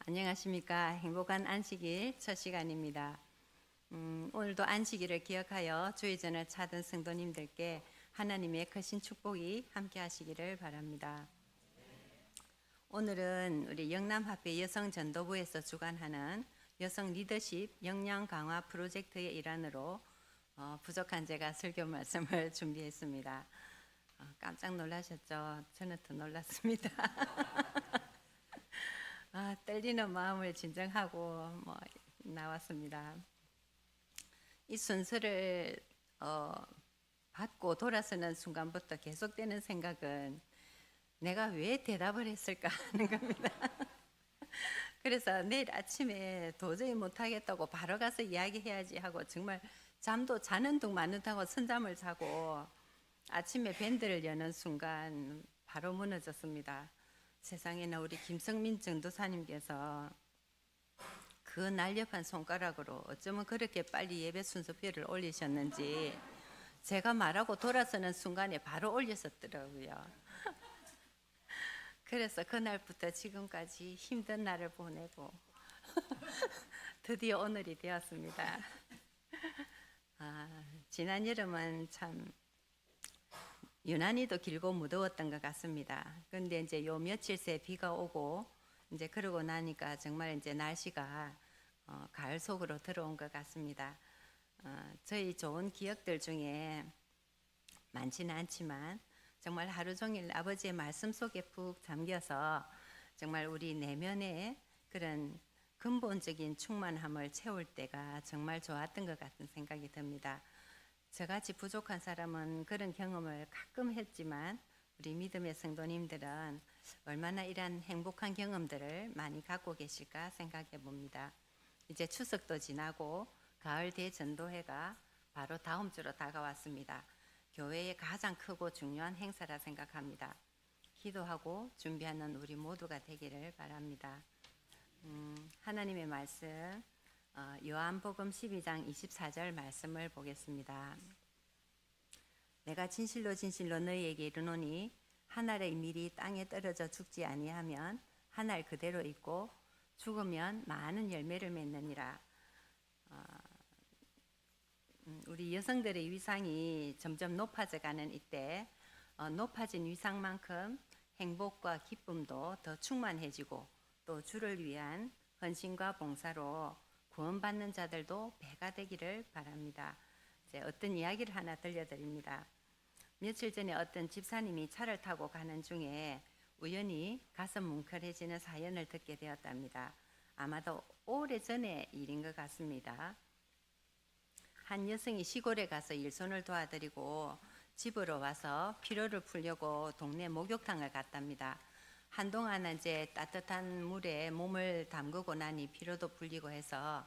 안녕하십니까. 행복한 안식일 첫 시간입니다. 오늘도 안식일을 기억하여 주의 전을 찾은 성도님들께 하나님의 크신 축복이 함께 하시기를 바랍니다. 오늘은 우리 영남합회 여성전도부에서 주관하는 여성 리더십 역량 강화 프로젝트의 일환으로 부족한 제가 설교 말씀을 준비했습니다. 깜짝 놀라셨죠? 저는 더 놀랐습니다. 떨리는 마음을 진정하고 나왔습니다. 이 순서를 받고 돌아서는 순간부터 계속되는 생각은 내가 왜 대답을 했을까 하는 겁니다. 그래서 내일 아침에 도저히 못하겠다고 바로 가서 이야기해야지 하고 정말 잠도 자는 둥 마는 둥 하고 선잠을 자고 아침에 밴드를 여는 순간 바로 무너졌습니다. 세상에나 우리 김성민 전도사님께서 그 날렵한 손가락으로 어쩌면 그렇게 빨리 예배 순서표를 올리셨는지 제가 말하고 돌아서는 순간에 바로 올렸었더라고요. 그래서 그날부터 지금까지 힘든 날을 보내고 드디어 오늘이 되었습니다. 지난 여름은 참 유난히도 길고 무더웠던 것 같습니다. 그런데 이제 요 며칠 새 비가 오고 이제 그러고 나니까 정말 이제 날씨가 가을 속으로 들어온 것 같습니다. 저희 좋은 기억들 중에 많지는 않지만 정말 하루 종일 아버지의 말씀 속에 푹 잠겨서 정말 우리 내면의 그런 근본적인 충만함을 채울 때가 정말 좋았던 것 같은 생각이 듭니다. 저같이 부족한 사람은 그런 경험을 가끔 했지만 우리 믿음의 성도님들은 얼마나 이런 행복한 경험들을 많이 갖고 계실까 생각해 봅니다. 이제 추석도 지나고 가을 대전도회가 바로 다음 주로 다가왔습니다. 교회의 가장 크고 중요한 행사라 생각합니다. 기도하고 준비하는 우리 모두가 되기를 바랍니다. 하나님의 말씀 요한복음 12장 24절 말씀을 보겠습니다. 내가 진실로 진실로 너희에게 이르노니 한 알의 밀이 땅에 떨어져 죽지 아니하면 한 알 그대로 있고 죽으면 많은 열매를 맺느니라. 우리 여성들의 위상이 점점 높아져가는 이때 높아진 위상만큼 행복과 기쁨도 더 충만해지고 또 주를 위한 헌신과 봉사로 구원받는 자들도 배가 되기를 바랍니다. 이제 어떤 이야기를 하나 들려드립니다. 며칠 전에 어떤 집사님이 차를 타고 가는 중에 우연히 가슴 뭉클해지는 사연을 듣게 되었답니다. 아마도 오래전의 일인 것 같습니다. 한 여성이 시골에 가서 일손을 도와드리고 집으로 와서 피로를 풀려고 동네 목욕탕을 갔답니다. 한동안 이제 따뜻한 물에 몸을 담그고 나니 피로도 풀리고 해서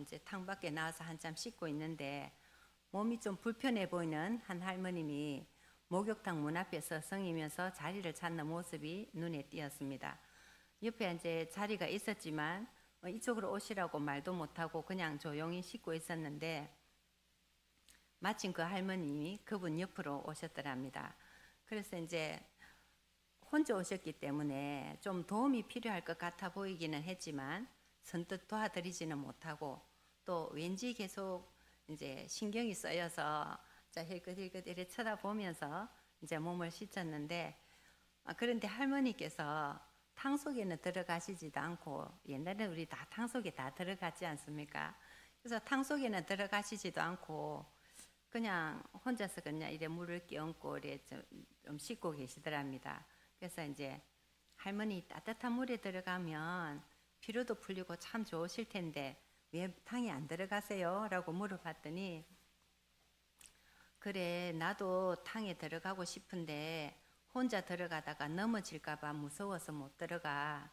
이제 탕 밖에 나와서 한참 씻고 있는데 몸이 좀 불편해 보이는 한 할머님이 목욕탕 문 앞에 서성이면서 자리를 찾는 모습이 눈에 띄었습니다. 옆에 이제 자리가 있었지만 이쪽으로 오시라고 말도 못하고 그냥 조용히 씻고 있었는데 마침 그 할머님이 그분 옆으로 오셨더랍니다. 그래서 이제 혼자 오셨기 때문에 좀 도움이 필요할 것 같아 보이기는 했지만 선뜻 도와드리지는 못하고 또 왠지 계속 이제 신경이 쓰여서 힐끗힐끗 이렇게 쳐다보면서 이제 몸을 씻었는데 그런데 할머니께서 탕 속에는 들어가시지도 않고 옛날에 우리 다 탕 속에 다 들어갔지 않습니까? 그래서 탕 속에는 들어가시지도 않고 그냥 혼자서 그냥 이래 물을 끼얹고 이래 좀 씻고 계시더랍니다. 그래서 이제 할머니 따뜻한 물에 들어가면 피로도 풀리고 참 좋으실 텐데 왜 탕에 안 들어가세요? 라고 물어봤더니 그래 나도 탕에 들어가고 싶은데 혼자 들어가다가 넘어질까 봐 무서워서 못 들어가.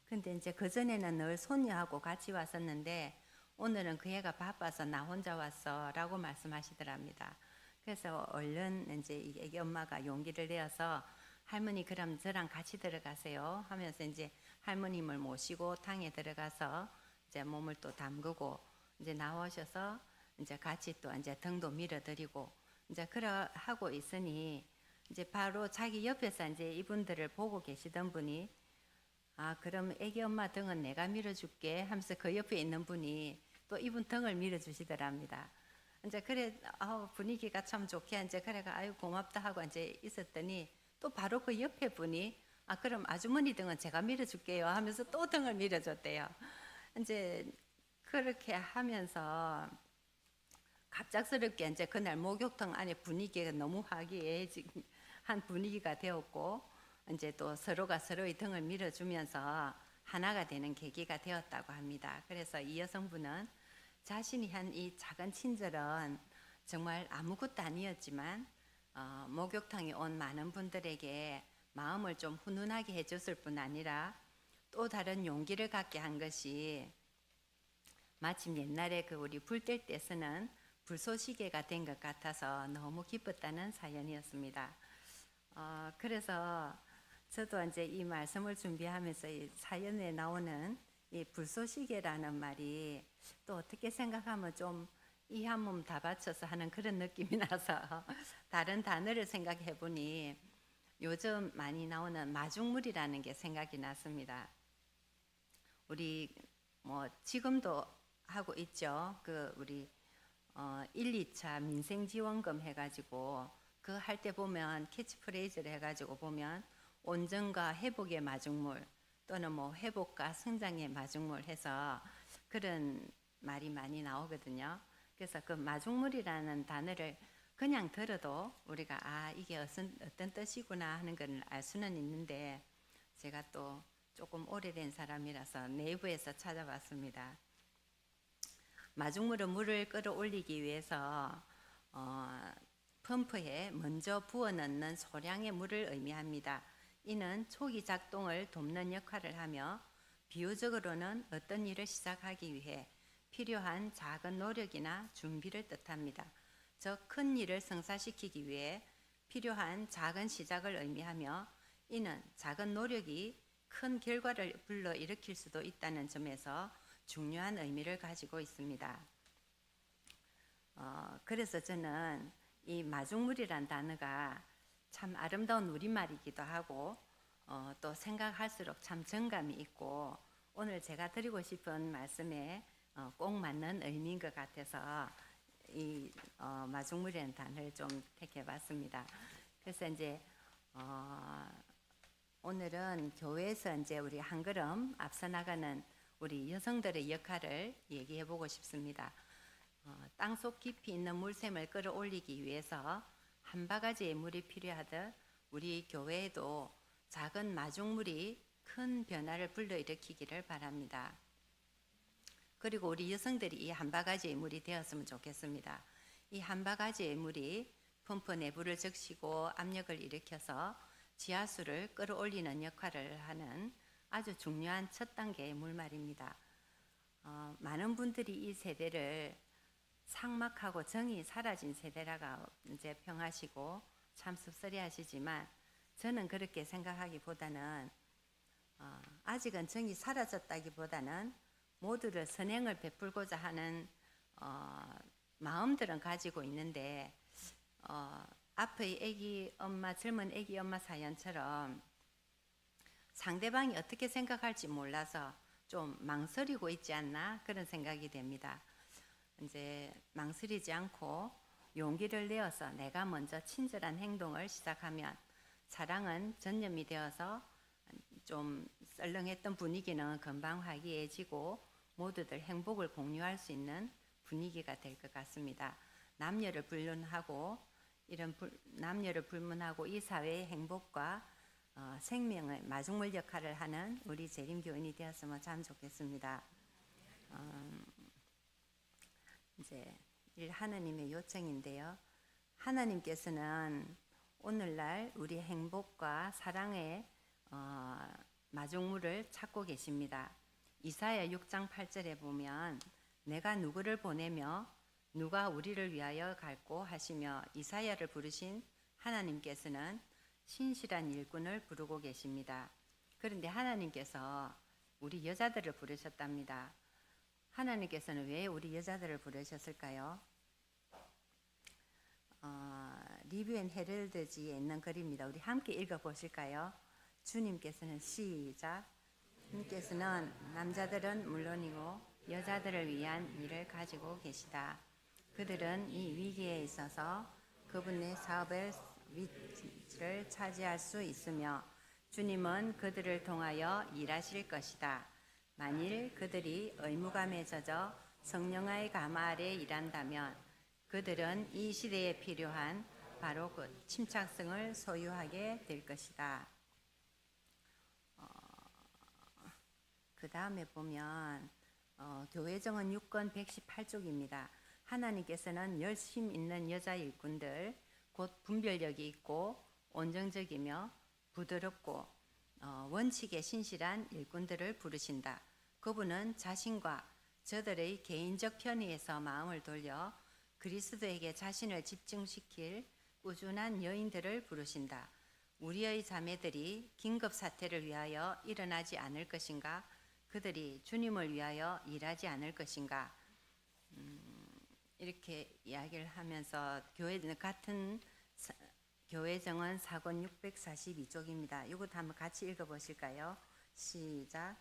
근데 이제 그전에는 늘 손녀하고 같이 왔었는데 오늘은 그 애가 바빠서 나 혼자 왔어 라고 말씀하시더랍니다. 그래서 얼른 이제 애기 엄마가 용기를 내어서 할머니 그럼 저랑 같이 들어가세요 하면서 이제 할머님을 모시고 탕에 들어가서 이제 몸을 또 담그고 이제 나오셔서 이제 같이 또 이제 등도 밀어드리고 이제 그러 하고 있으니 이제 바로 자기 옆에서 이제 이분들을 보고 계시던 분이 아, 그럼 애기 엄마 등은 내가 밀어줄게 하면서 그 옆에 있는 분이 또 이분 등을 밀어주시더랍니다. 이제 그래, 분위기가 참 좋게 이제 그래가 아유 고맙다 하고 이제 있었더니 또 바로 그 옆에 분이 아, 그럼 아주머니 등은 제가 밀어줄게요 하면서 또 등을 밀어줬대요. 이제 그렇게 하면서 갑작스럽게 이제 그날 목욕탕 안에 분위기가 너무 화기애애한 분위기가 되었고 이제 또 서로가 서로의 등을 밀어주면서 하나가 되는 계기가 되었다고 합니다. 그래서 이 여성분은 자신이 한 이 작은 친절은 정말 아무것도 아니었지만 목욕탕에 온 많은 분들에게 마음을 좀 훈훈하게 해줬을 뿐 아니라 또 다른 용기를 갖게 한 것이 마침 옛날에 그 우리 불 뗄 때 쓰는 불쏘시개가 된 것 같아서 너무 기뻤다는 사연이었습니다. 그래서 저도 이제 이 말씀을 준비하면서 이 사연에 나오는 이 불쏘시개라는 말이 또 어떻게 생각하면 좀 이 한 몸 다 바쳐서 하는 그런 느낌이 나서 다른 단어를 생각해 보니 요즘 많이 나오는 마중물이라는 게 생각이 났습니다. 우리 뭐 지금도 하고 있죠. 그 우리 1, 2차 민생지원금 해가지고 그 할 때 보면 캐치프레이즈를 해가지고 보면 온전과 회복의 마중물 또는 뭐 회복과 성장의 마중물 해서 그런 말이 많이 나오거든요. 그래서 그 마중물이라는 단어를 그냥 들어도 우리가 아 이게 어떤 뜻이구나 하는 걸 알 수는 있는데 제가 또 조금 오래된 사람이라서 내부에서 찾아봤습니다. 마중물은 물을 끌어올리기 위해서 펌프에 먼저 부어 넣는 소량의 물을 의미합니다. 이는 초기 작동을 돕는 역할을 하며 비유적으로는 어떤 일을 시작하기 위해 필요한 작은 노력이나 준비를 뜻합니다. 즉 큰 일을 성사시키기 위해 필요한 작은 시작을 의미하며 이는 작은 노력이 큰 결과를 불러일으킬 수도 있다는 점에서 중요한 의미를 가지고 있습니다. 그래서 저는 이 마중물이란 단어가 참 아름다운 우리말이기도 하고 또 생각할수록 참 정감이 있고 오늘 제가 드리고 싶은 말씀에 꼭 맞는 의미인 것 같아서 이 마중물이라는 단어를 좀 택해봤습니다. 그래서 이제 오늘은 교회에서 이제 우리 한 걸음 앞서 나가는 우리 여성들의 역할을 얘기해 보고 싶습니다. 땅속 깊이 있는 물샘을 끌어올리기 위해서 한 바가지의 물이 필요하듯 우리 교회에도 작은 마중물이 큰 변화를 불러일으키기를 바랍니다. 그리고 우리 여성들이 이 한 바가지의 물이 되었으면 좋겠습니다. 이 한 바가지의 물이 펌프 내부를 적시고 압력을 일으켜서 지하수를 끌어올리는 역할을 하는 아주 중요한 첫 단계의 물말입니다. 많은 분들이 이 세대를 삭막하고 정이 사라진 세대라고 이제 평하시고 참 씁쓸해하시지만 저는 그렇게 생각하기보다는 아직은 정이 사라졌다기보다는 모두를 선행을 베풀고자 하는 마음들은 가지고 있는데 앞의 애기 엄마 젊은 애기 엄마 사연처럼 상대방이 어떻게 생각할지 몰라서 좀 망설이고 있지 않나 그런 생각이 됩니다. 이제 망설이지 않고 용기를 내어서 내가 먼저 친절한 행동을 시작하면 사랑은 전염이 되어서 좀 썰렁했던 분위기는 금방 화기애애지고 모두들 행복을 공유할 수 있는 분위기가 될 것 같습니다. 남녀를 불문하고 이 사회의 행복과 생명의 마중물 역할을 하는 우리 재림교인이 되었으면 참 좋겠습니다. 이제 하나님의 요청인데요. 하나님께서는 오늘날 우리 행복과 사랑의 마중물을 찾고 계십니다. 이사야 6장 8절에 보면 내가 누구를 보내며 누가 우리를 위하여 갈고 하시며 이사야를 부르신 하나님께서는 신실한 일꾼을 부르고 계십니다. 그런데 하나님께서 우리 여자들을 부르셨답니다. 하나님께서는 왜 우리 여자들을 부르셨을까요? 리뷰 앤 헤럴드지에 있는 글입니다. 우리 함께 읽어보실까요? 주님께서는 시작 주님께서는 남자들은 물론이고 여자들을 위한 일을 가지고 계시다. 그들은 이 위기에 있어서 그분의 사업의 위치를 차지할 수 있으며 주님은 그들을 통하여 일하실 것이다. 만일 그들이 의무감에 젖어 성령의 감화 아래 일한다면 그들은 이 시대에 필요한 바로 그 침착성을 소유하게 될 것이다. 그 다음에 보면 교회정은 6권 118쪽입니다. 하나님께서는 열심 있는 여자 일꾼들, 곧 분별력이 있고 온정적이며 부드럽고 원칙에 신실한 일꾼들을 부르신다. 그분은 자신과 저들의 개인적 편의에서 마음을 돌려 그리스도에게 자신을 집중시킬 꾸준한 여인들을 부르신다. 우리의 자매들이 긴급 사태를 위하여 일어나지 않을 것인가? 그들이 주님을 위하여 일하지 않을 것인가? 이렇게 이야기를 하면서 같은 교회정은 4권 642쪽입니다. 이것도 한번 같이 읽어보실까요? 시작.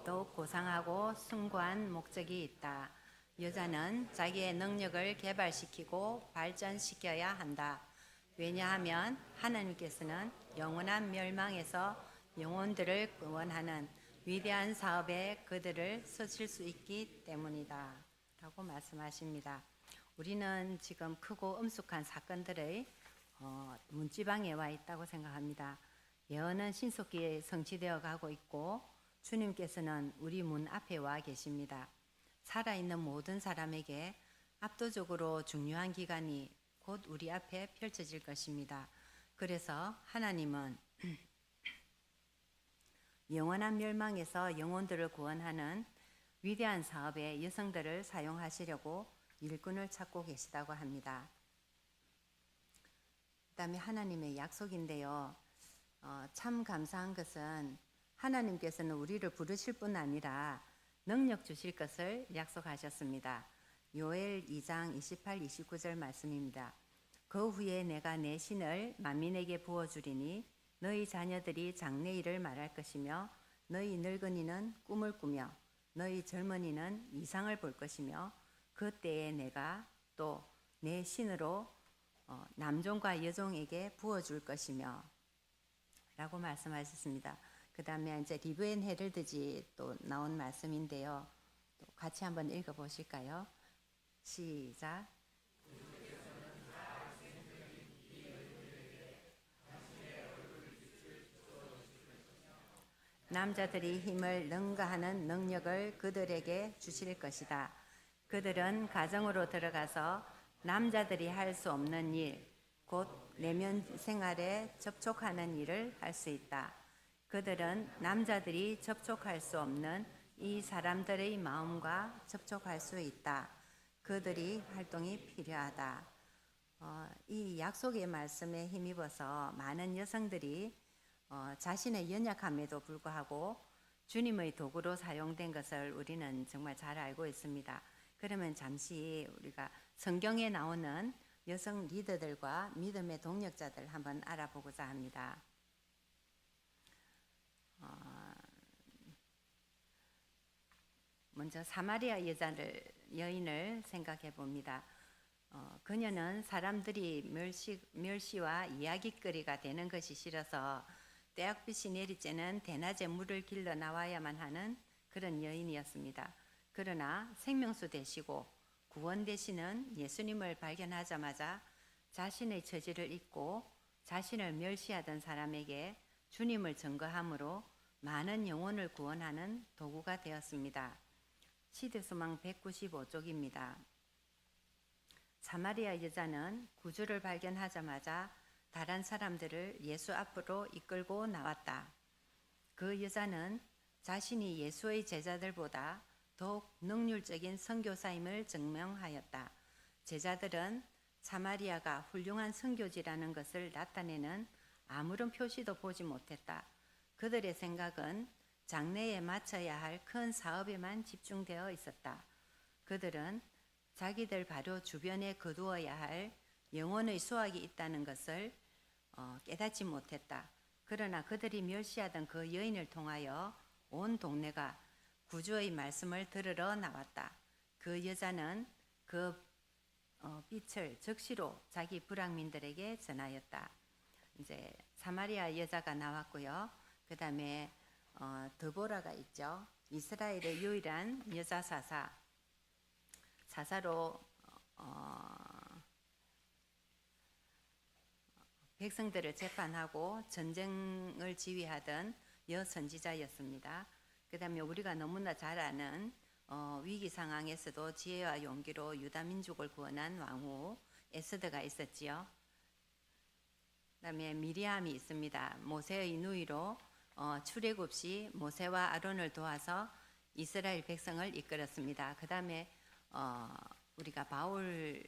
더욱 고상하고 숭고한 목적이 있다. 여자는 자기의 능력을 개발시키고 발전시켜야 한다. 왜냐하면 하나님께서는 영원한 멸망에서 영혼들을 구원하는 위대한 사업에 그들을 쓰실 수 있기 때문이다. 라고 말씀하십니다. 우리는 지금 크고 엄숙한 사건들의 문지방에 와 있다고 생각합니다. 예언은 신속히 성취되어 가고 있고 주님께서는 우리 문 앞에 와 계십니다. 살아있는 모든 사람에게 압도적으로 중요한 기간이 곧 우리 앞에 펼쳐질 것입니다. 그래서 하나님은 영원한 멸망에서 영혼들을 구원하는 위대한 사업에 여성들을 사용하시려고 일꾼을 찾고 계시다고 합니다. 그 다음에 하나님의 약속인데요. 참 감사한 것은 하나님께서는 우리를 부르실 뿐 아니라 능력 주실 것을 약속하셨습니다. 요엘 2장 28, 29절 말씀입니다. 그 후에 내가 내 신을 만민에게 부어주리니 너희 자녀들이 장래일을 말할 것이며 너희 늙은이는 꿈을 꾸며 너희 젊은이는 이상을 볼 것이며 그때에 내가 또 내 신으로 남종과 여종에게 부어줄 것이며 라고 말씀하셨습니다. 그 다음에 이제 리브 앤 헤럴드지 또 나온 말씀인데요. 또 같이 한번 읽어보실까요? 시작. 남자들이 힘을 능가하는 능력을 그들에게 주실 것이다. 그들은 가정으로 들어가서 남자들이 할 수 없는 일, 곧 내면 생활에 접촉하는 일을 할 수 있다. 그들은 남자들이 접촉할 수 없는 이 사람들의 마음과 접촉할 수 있다. 그들이 활동이 필요하다. 이 약속의 말씀에 힘입어서 많은 여성들이 자신의 연약함에도 불구하고 주님의 도구로 사용된 것을 우리는 정말 잘 알고 있습니다. 그러면 잠시 우리가 성경에 나오는 여성 리더들과 믿음의 동력자들 한번 알아보고자 합니다. 먼저 사마리아 여인을 생각해 봅니다. 그녀는 사람들이 멸시와 이야깃거리가 되는 것이 싫어서 떼약빛이 내리쬐는 대낮에 물을 길러 나와야만 하는 그런 여인이었습니다. 그러나 생명수 되시고 구원 되시는 예수님을 발견하자마자 자신의 처지를 잊고 자신을 멸시하던 사람에게 주님을 증거함으로 많은 영혼을 구원하는 도구가 되었습니다. 시대소망 195쪽입니다. 사마리아 여자는 구주를 발견하자마자 다른 사람들을 예수 앞으로 이끌고 나왔다. 그 여자는 자신이 예수의 제자들보다 더욱 능률적인 선교사임을 증명하였다. 제자들은 사마리아가 훌륭한 선교지라는 것을 나타내는 아무런 표시도 보지 못했다. 그들의 생각은 장래에 마쳐야 할 큰 사업에만 집중되어 있었다. 그들은 자기들 바로 주변에 거두어야 할 영혼의 수확이 있다는 것을 깨닫지 못했다. 그러나 그들이 멸시하던 그 여인을 통하여 온 동네가 구주의 말씀을 들으러 나왔다. 그 여자는 그 빛을 즉시로 자기 불황민들에게 전하였다. 이제 사마리아 여자가 나왔고요. 그 다음에 드보라가 있죠. 이스라엘의 유일한 여자 사사로 백성들을 재판하고 전쟁을 지휘하던 여선지자였습니다. 그 다음에 우리가 너무나 잘 아는 위기 상황에서도 지혜와 용기로 유다 민족을 구원한 왕후 에스더가 있었지요. 그 다음에 미리암이 있습니다. 모세의 누이로 출애굽 시 모세와 아론을 도와서 이스라엘 백성을 이끌었습니다. 그 다음에 우리가 바울의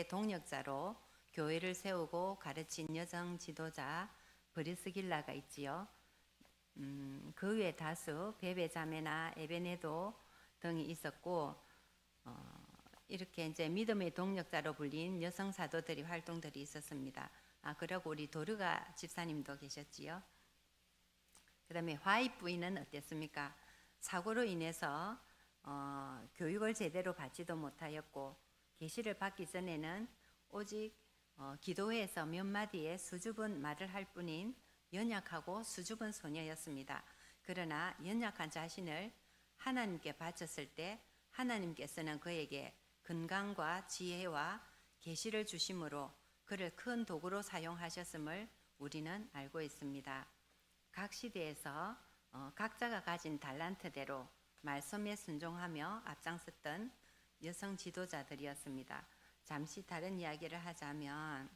동역자로 교회를 세우고 가르친 여성 지도자 브리스길라가 있지요. 그 외 다수 베베 자매나 에베네도 등이 있었고 이렇게 이제 믿음의 동력자로 불린 여성 사도들이 활동들이 있었습니다. 그리고 우리 도르가 집사님도 계셨지요. 그다음에 화입 부인은 어땠습니까? 사고로 인해서 교육을 제대로 받지도 못하였고 계시를 받기 전에는 오직 기도회에서 몇 마디의 수줍은 말을 할 뿐인 연약하고 수줍은 소녀였습니다. 그러나 연약한 자신을 하나님께 바쳤을 때 하나님께서는 그에게 건강과 지혜와 계시를 주심으로 그를 큰 도구로 사용하셨음을 우리는 알고 있습니다. 각 시대에서 각자가 가진 달란트대로 말씀에 순종하며 앞장섰던 여성 지도자들이었습니다. 잠시 다른 이야기를 하자면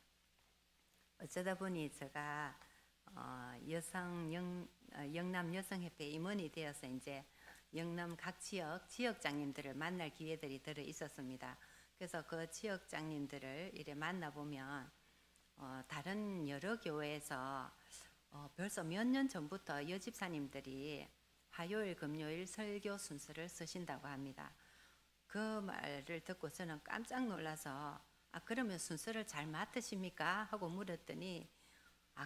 어쩌다 보니 제가 영남 여성협회 임원이 되어서 이제 영남 각 지역장님들을 만날 기회들이 들어 있었습니다. 그래서 그 지역장님들을 이래 만나보면 다른 여러 교회에서 벌써 몇 년 전부터 여집사님들이 화요일, 금요일 설교 순서를 쓰신다고 합니다. 그 말을 듣고 저는 깜짝 놀라서 그러면 순서를 잘 맡으십니까? 하고 물었더니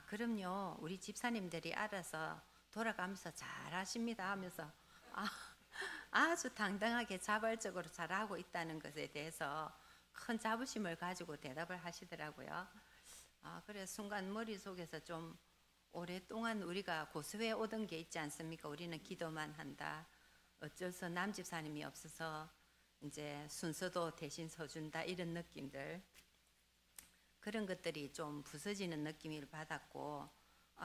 그럼요. 우리 집사님들이 알아서 돌아가면서 잘 하십니다 하면서 아주 당당하게 자발적으로 잘하고 있다는 것에 대해서 큰 자부심을 가지고 대답을 하시더라고요. 그래서 순간 머릿속에서 좀 오랫동안 우리가 고수해 오던 게 있지 않습니까? 우리는 기도만 한다. 어째서 남집사님이 없어서 이제 순서도 대신 서준다 이런 느낌들 그런 것들이 좀 부서지는 느낌을 받았고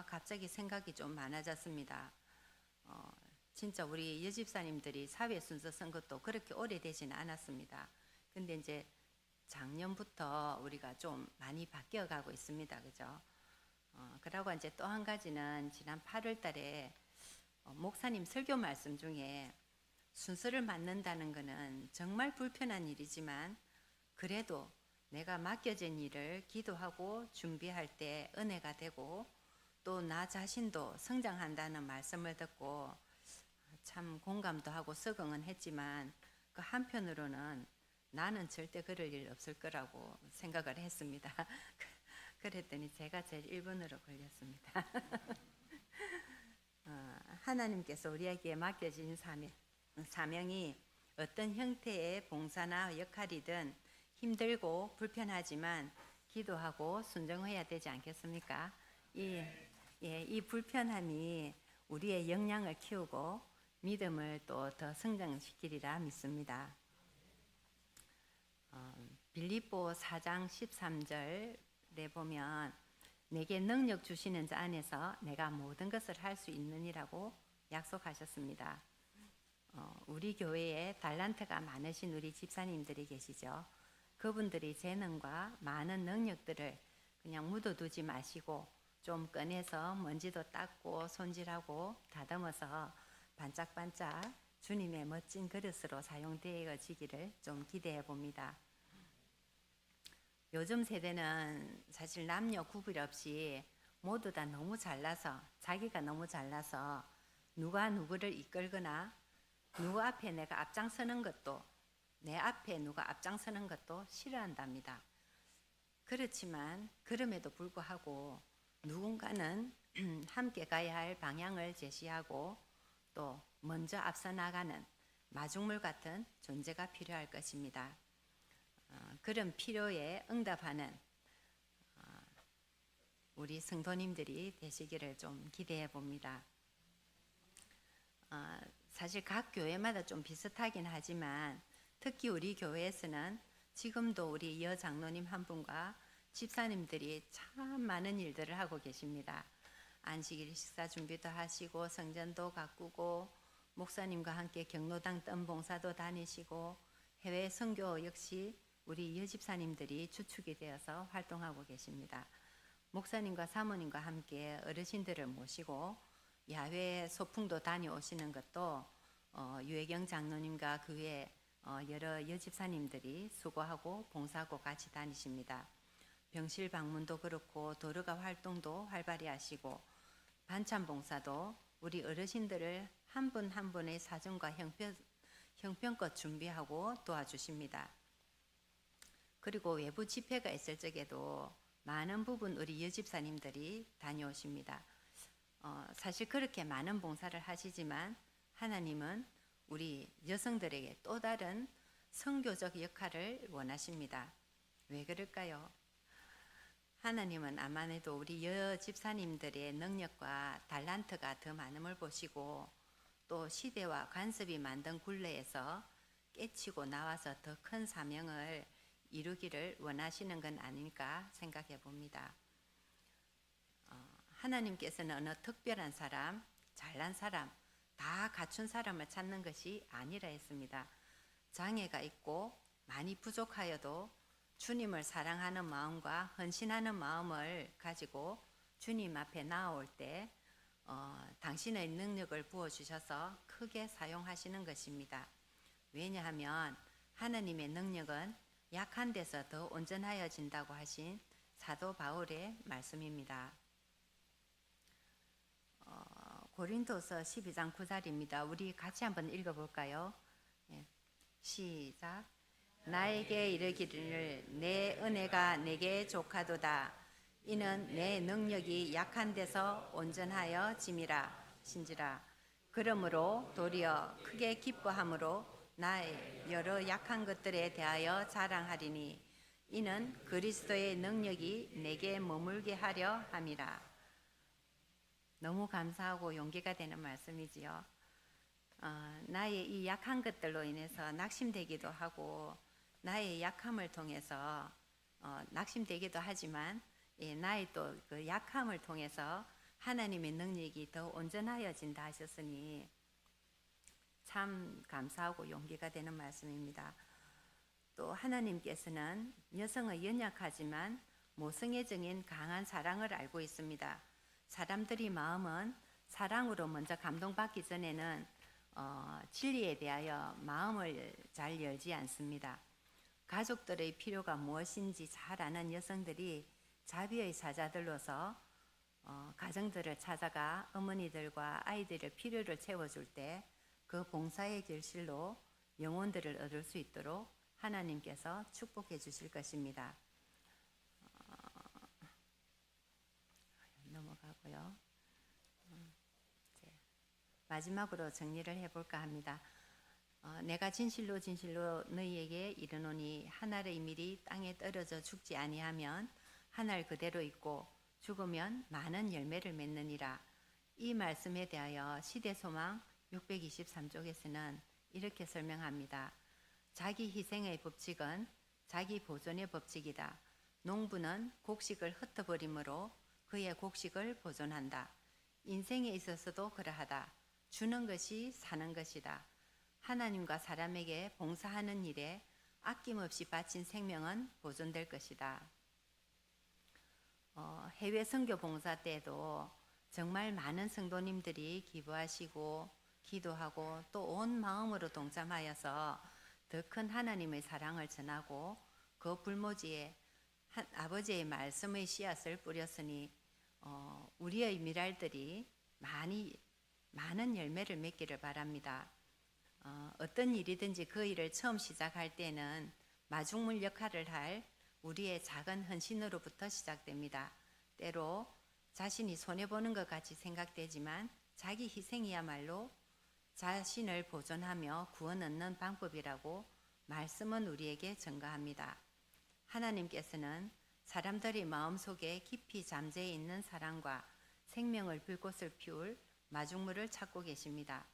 갑자기 생각이 좀 많아졌습니다. 진짜 우리 여집사님들이 사회 순서 쓴 것도 그렇게 오래되지는 않았습니다. 근데 이제 작년부터 우리가 좀 많이 바뀌어가고 있습니다. 그죠? 그러고 이제 또 한 가지는 지난 8월 달에 목사님 설교 말씀 중에 순서를 맡는다는 것은 정말 불편한 일이지만 그래도 내가 맡겨진 일을 기도하고 준비할 때 은혜가 되고 또 나 자신도 성장한다는 말씀을 듣고 참 공감도 하고 적응은 했지만 그 한편으로는 나는 절대 그럴 일 없을 거라고 생각을 했습니다. 그랬더니 제가 제일 1번으로 걸렸습니다. 하나님께서 우리에게 맡겨진 사명이 어떤 형태의 봉사나 역할이든 힘들고 불편하지만 기도하고 순종해야 되지 않겠습니까? 이 불편함이 우리의 역량을 키우고 믿음을 또 더 성장시키리라 믿습니다. 빌립보 4장 13절에 보면 내게 능력 주시는 자 안에서 내가 모든 것을 할 수 있느니라고 약속하셨습니다. 우리 교회에 달란트가 많으신 우리 집사님들이 계시죠. 그분들이 재능과 많은 능력들을 그냥 묻어두지 마시고 좀 꺼내서 먼지도 닦고 손질하고 다듬어서 반짝반짝 주님의 멋진 그릇으로 사용되어지기를 좀 기대해 봅니다. 요즘 세대는 사실 남녀 구분 없이 모두 다 너무 잘나서 자기가 너무 잘나서 누가 누구를 이끌거나 누구 앞에 내가 앞장서는 것도 내 앞에 누가 앞장서는 것도 싫어한답니다. 그렇지만 그럼에도 불구하고 누군가는 함께 가야 할 방향을 제시하고 또 먼저 앞서 나가는 마중물 같은 존재가 필요할 것입니다. 그런 필요에 응답하는 우리 성도님들이 되시기를 좀 기대해 봅니다. 사실 각 교회마다 좀 비슷하긴 하지만 특히 우리 교회에서는 지금도 우리 여 장로님 한 분과 집사님들이 참 많은 일들을 하고 계십니다. 안식일 식사 준비도 하시고 성전도 가꾸고 목사님과 함께 경로당 떤 봉사도 다니시고 해외 선교 역시 우리 여 집사님들이 주축이 되어서 활동하고 계십니다. 목사님과 사모님과 함께 어르신들을 모시고 야외 소풍도 다녀오시는 것도 유혜경 장로님과 그 외 여러 여집사님들이 수고하고 봉사하고 같이 다니십니다. 병실 방문도 그렇고 도르가 활동도 활발히 하시고 반찬 봉사도 우리 어르신들을 한 분 한 분의 사정과 형편껏 준비하고 도와주십니다. 그리고 외부 집회가 있을 적에도 많은 부분 우리 여집사님들이 다녀오십니다. 사실 그렇게 많은 봉사를 하시지만 하나님은 우리 여성들에게 또 다른 선교적 역할을 원하십니다. 왜 그럴까요? 하나님은 아마도 우리 여집사님들의 능력과 달란트가 더 많음을 보시고 또 시대와 관습이 만든 굴레에서 깨치고 나와서 더 큰 사명을 이루기를 원하시는 건 아닐까 생각해 봅니다. 하나님께서는 어느 특별한 사람, 잘난 사람, 다 갖춘 사람을 찾는 것이 아니라 했습니다. 장애가 있고 많이 부족하여도 주님을 사랑하는 마음과 헌신하는 마음을 가지고 주님 앞에 나아올 때 당신의 능력을 부어주셔서 크게 사용하시는 것입니다. 왜냐하면 하나님의 능력은 약한 데서 더 온전하여진다고 하신 사도 바울의 말씀입니다. 고린도서 12장 9절입니다. 우리 같이 한번 읽어볼까요? 시작. 나에게 이르기를 내 은혜가 내게 족하도다. 이는 내 능력이 약한 데서 온전하여 짐이라 신지라. 그러므로 도리어 크게 기뻐함으로 나의 여러 약한 것들에 대하여 자랑하리니 이는 그리스도의 능력이 내게 머물게 하려 함이라. 너무 감사하고 용기가 되는 말씀이지요. 나의 이 약한 것들로 인해서 낙심되기도 하고 나의 약함을 통해서 낙심되기도 하지만 나의 또 그 약함을 통해서 하나님의 능력이 더 온전하여진다 하셨으니 참 감사하고 용기가 되는 말씀입니다. 또 하나님께서는 여성의 연약하지만 모성애 정인 강한 사랑을 알고 있습니다. 사람들이 마음은 사랑으로 먼저 감동받기 전에는 진리에 대하여 마음을 잘 열지 않습니다. 가족들의 필요가 무엇인지 잘 아는 여성들이 자비의 사자들로서 가정들을 찾아가 어머니들과 아이들의 필요를 채워줄 때 그 봉사의 결실로 영혼들을 얻을 수 있도록 하나님께서 축복해 주실 것입니다. 넘어가고요. 마지막으로 정리를 해볼까 합니다. 내가 진실로 진실로 너희에게 이르노니 한 알의 밀이 땅에 떨어져 죽지 아니하면 한 알 그대로 있고 죽으면 많은 열매를 맺느니라. 이 말씀에 대하여 시대소망 623쪽에서는 이렇게 설명합니다. 자기 희생의 법칙은 자기 보존의 법칙이다. 농부는 곡식을 흩어버림으로 그의 곡식을 보존한다. 인생에 있어서도 그러하다. 주는 것이 사는 것이다. 하나님과 사람에게 봉사하는 일에 아낌없이 바친 생명은 보존될 것이다. 해외 선교 봉사 때도 정말 많은 성도님들이 기부하시고 기도하고 또 온 마음으로 동참하여서 더 큰 하나님의 사랑을 전하고 그 불모지에 아버지의 말씀의 씨앗을 뿌렸으니 우리의 미랄들이 많은 열매를 맺기를 바랍니다. 어떤 일이든지 그 일을 처음 시작할 때는 마중물 역할을 할 우리의 작은 헌신으로부터 시작됩니다. 때로 자신이 손해보는 것 같이 생각되지만 자기 희생이야말로 자신을 보존하며 구원 얻는 방법이라고 말씀은 우리에게 증거합니다. 하나님께서는 사람들의 마음속에 깊이 잠재해 있는 사랑과 생명을 불꽃을 피울 마중물을 찾고 계십니다.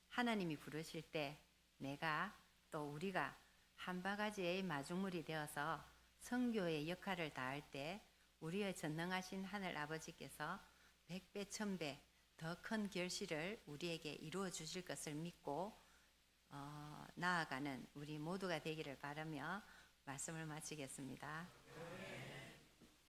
하나님이 부르실 때 내가 또 우리가 한 바가지의 마중물이 되어서 선교의 역할을 다할 때 우리의 전능하신 하늘 아버지께서 100배, 1000배 더 큰 결실을 우리에게 이루어 주실 것을 믿고 나아가는 우리 모두가 되기를 바라며 말씀을 마치겠습니다.